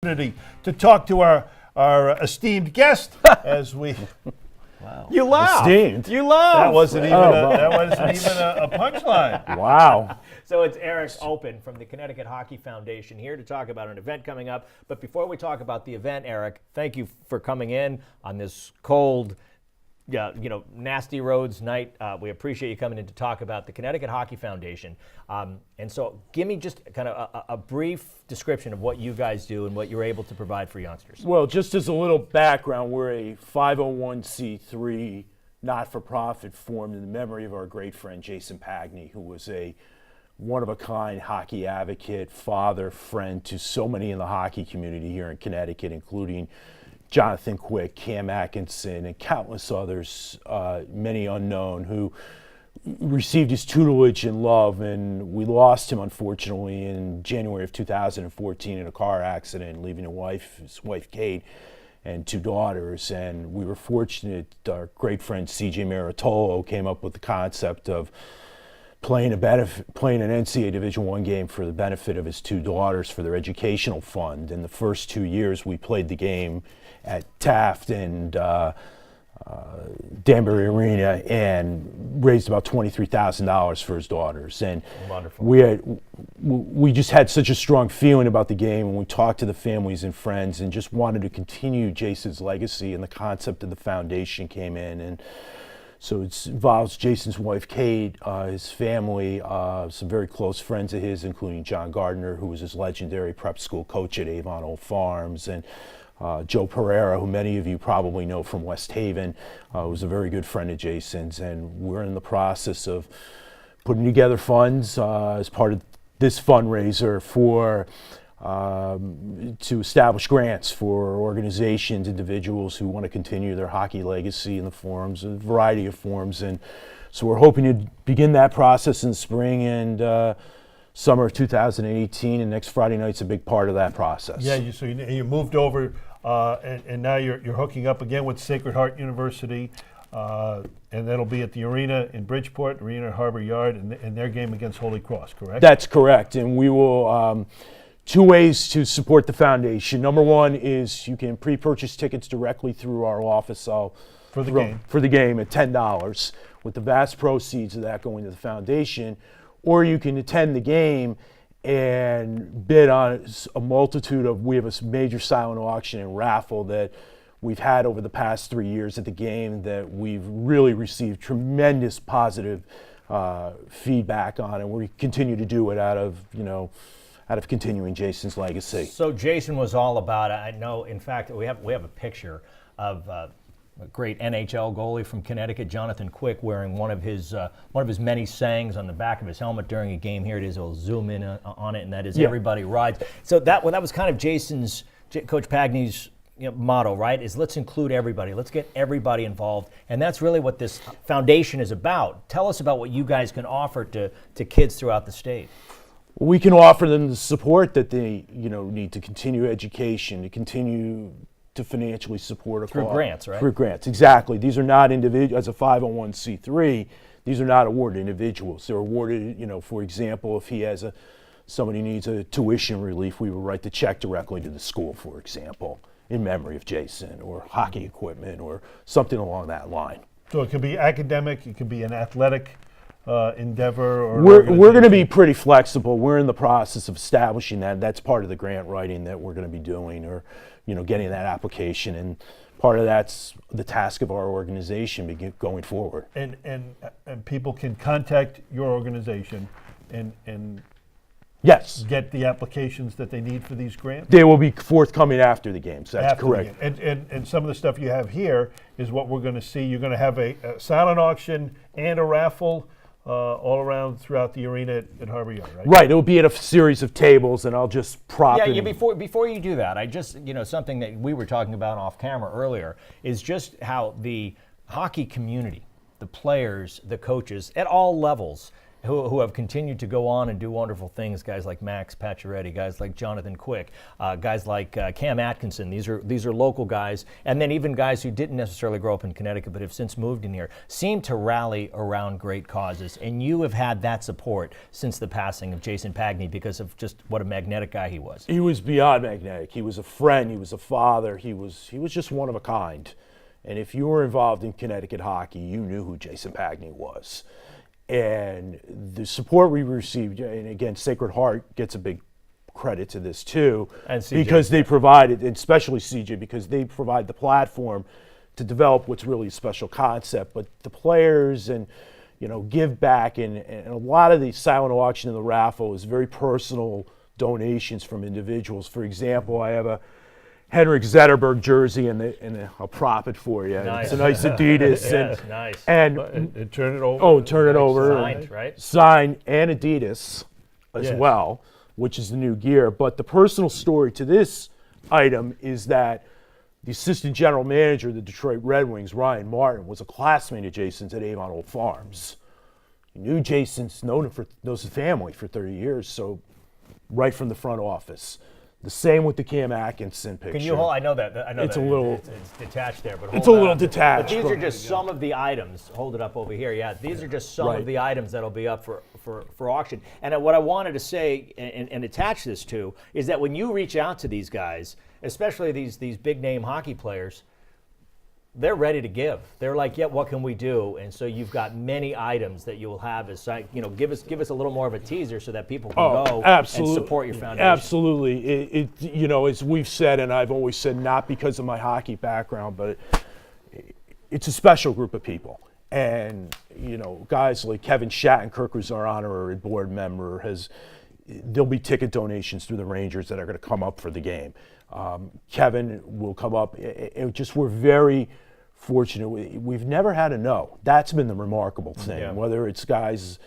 To talk to our esteemed guest as we. Wow. You laughed. Esteemed. You laughed. That wasn't even a punchline. Wow. So it's Eric Open from the Connecticut Hockey Foundation here to talk about an event coming up. But before we talk about the event, Eric, thank you for coming in on this cold, nasty roads night. We appreciate you coming in to talk about the Connecticut Hockey Foundation. And so give me just kind of a brief description of what you guys do and what you're able to provide for youngsters. Well, just as a little background, we're a 501c3 not-for-profit formed in the memory of our great friend Jason Pagni, who was a one-of-a-kind hockey advocate, father, friend to so many in the hockey community here in Connecticut, including Jonathan Quick, Cam Atkinson, and countless others, many unknown, who received his tutelage and love. And we lost him, unfortunately, in January of 2014 in a car accident, leaving his wife Kate, and two daughters. And we were fortunate, our great friend CJ Maritolo came up with the concept of playing an NCAA Division I game for the benefit of his two daughters for their educational fund. In the first 2 years, we played the game at Taft and Danbury Arena and raised about $23,000 for his daughters. And wonderful. We just had such a strong feeling about the game, and we talked to the families and friends and just wanted to continue Jason's legacy, and the concept of the foundation came in. And so it involves Jason's wife, Kate, his family, some very close friends of his, including John Gardner, who was his legendary prep school coach at Avon Old Farms, and Joe Pereira, who many of you probably know from West Haven, was a very good friend of Jason's. And we're in the process of putting together funds as part of this fundraiser to establish grants for organizations, individuals who want to continue their hockey legacy in the forms, a variety of forms. And so we're hoping to begin that process in spring and summer of 2018, and next Friday night's a big part of that process. Yeah, so you moved over, and now you're hooking up again with Sacred Heart University, and that'll be at the arena in Bridgeport, arena at Harbor Yard, and their game against Holy Cross, correct? That's correct, and we will. Two ways to support the foundation. Number one is you can pre-purchase tickets directly through our office for the game at $10, with the vast proceeds of that going to the foundation. Or you can attend the game and bid on a multitude of, we have a major silent auction and raffle that we've had over the past 3 years at the game that we've really received tremendous positive feedback on, and we continue to do it out of continuing Jason's legacy. So Jason was all about it. I know, in fact, we have a picture of a great NHL goalie from Connecticut, Jonathan Quick, wearing one of his many sayings on the back of his helmet during a game. Here it is. I'll zoom in on it, and that is everybody rides. So that was kind of Jason's, Coach Pagni's motto, right? Is let's include everybody. Let's get everybody involved, and that's really what this foundation is about. Tell us about what you guys can offer to kids throughout the state. We can offer them the support that they need to continue education, to continue to financially support a through grants, right? Through grants, exactly. These are not individual. As a 501c3, these are not awarded individuals. They're awarded, for example, if somebody needs a tuition relief, we will write the check directly to the school, for example, in memory of Jason, or hockey equipment, or something along that line. So it could be academic, it could be an athletic endeavor, or we're going to be pretty flexible. We're in the process of establishing that. That's part of the grant writing that we're going to be doing, or getting that application, and part of that's the task of our organization going forward. And people can contact your organization and yes, get the applications that they need for these grants? They will be forthcoming after the games. That's after correct. And some of the stuff you have here is what we're going to see. You're going to have a silent auction and a raffle all around throughout the arena at Harbor Yard, right? Right. It'll be at a series of tables, and I'll just prop it. Yeah. Before you do that, I just something that we were talking about off camera earlier is just how the hockey community, the players, the coaches at all levels, who have continued to go on and do wonderful things. Guys like Max Pacioretty, guys like Jonathan Quick, guys like Cam Atkinson. These are local guys, and then even guys who didn't necessarily grow up in Connecticut but have since moved in here, seem to rally around great causes. And you have had that support since the passing of Jason Pagni because of just what a magnetic guy he was. He was beyond magnetic. He was a friend. He was a father. He was just one of a kind. And if you were involved in Connecticut hockey, you knew who Jason Pagni was. And the support we received, and again, Sacred Heart gets a big credit to this too, and CJ. Because they provided, and especially CJ, because they provide the platform to develop what's really a special concept. But the players and give back, and a lot of the silent auction and the raffle is very personal donations from individuals. For example, I have a Henrik Zetterberg jersey, and I'll prop it for you. Nice. It's a nice Adidas. Yes, nice. And turn it over. Oh, turn it over. Signed, right? Signed, and Adidas as Yes. well, which is the new gear. But the personal story to this item is that the assistant general manager of the Detroit Red Wings, Ryan Martin, was a classmate of Jason's at Avon Old Farms. He knew Jason's, knows his family for 30 years, so right from the front office. The same with the Cam Atkinson picture. Can you hold? I know that. It's that a little- It's detached there, but It's hold a little on. detached. But these are just some of the items. Hold it up over here. Yeah, these are just some Right. of the items that'll be up for auction. And what I wanted to say and attach this to is that when you reach out to these guys, especially these big name hockey players, they're ready to give. They're like, yeah, what can we do? And so you've got many items that you will have as, give us a little more of a teaser so that people can go absolutely. and support your foundation. Absolutely. As we've said, and I've always said, not because of my hockey background, but it's a special group of people. And, guys like Kevin Shattenkirk, who's our honorary board member, there'll be ticket donations through the Rangers that are going to come up for the game. Kevin will come up. We're very fortunate. We've never had a no. That's been the remarkable thing. Yeah. Whether it's guys,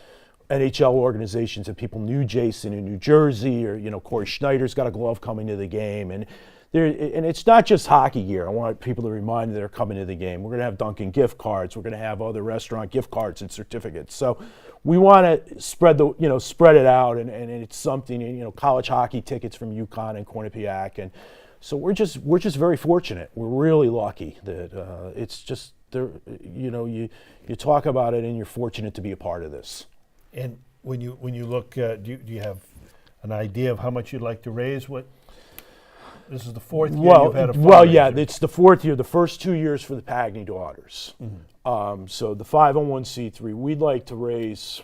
NHL organizations, and people knew Jason in New Jersey, or Corey Schneider's got a glove coming to the game, and it's not just hockey gear. I want people to remind they're coming to the game. We're going to have Dunkin' gift cards. We're going to have other restaurant gift cards and certificates. So we want to spread it out, and it's something. College hockey tickets from UConn and Quinnipiac, and so we're just very fortunate. We're really lucky that it's just there. You talk about it, and you're fortunate to be a part of this. And when you look, do you have an idea of how much you'd like to raise? This is the fourth year you've had a fundraiser. Well, yeah, it's the fourth year. The first 2 years for the Pagni daughters. Mm-hmm. So the 501c3, we'd like to raise,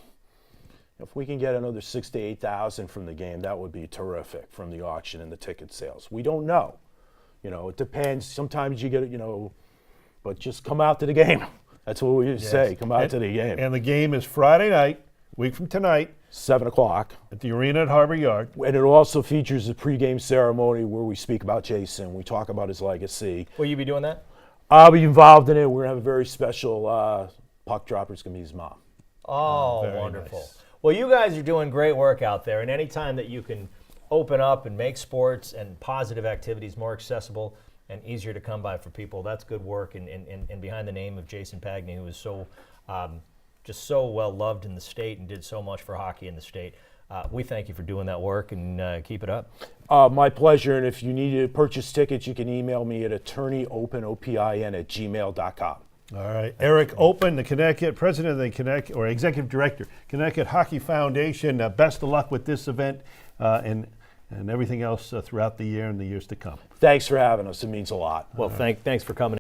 if we can get another 6,000 to 8,000 from the game, that would be terrific from the auction and the ticket sales. We don't know. It depends. Sometimes you get but just come out to the game. That's what we say. Come out to the game. And the game is Friday night, week from tonight, 7 o'clock. at the arena at Harbor Yard. And it also features a pregame ceremony where we speak about Jason. We talk about his legacy. Will you be doing that? I'll be involved in it. We're going to have a very special puck dropper. It's going to be his mom. Oh, Very wonderful. nice. Well, you guys are doing great work out there, and anytime that you can open up and make sports and positive activities more accessible and easier to come by for people, that's good work. And behind the name of Jason Pagni, who is so just so well loved in the state and did so much for hockey in the state, we thank you for doing that work, and keep it up. My pleasure. And if you need to purchase tickets, you can email me at attorneyopin@gmail.com. All right. Eric Open, the president of the Connecticut, or executive director, Connecticut Hockey Foundation. Best of luck with this event and everything else throughout the year and the years to come. Thanks for having us. It means a lot. Well, thanks for coming.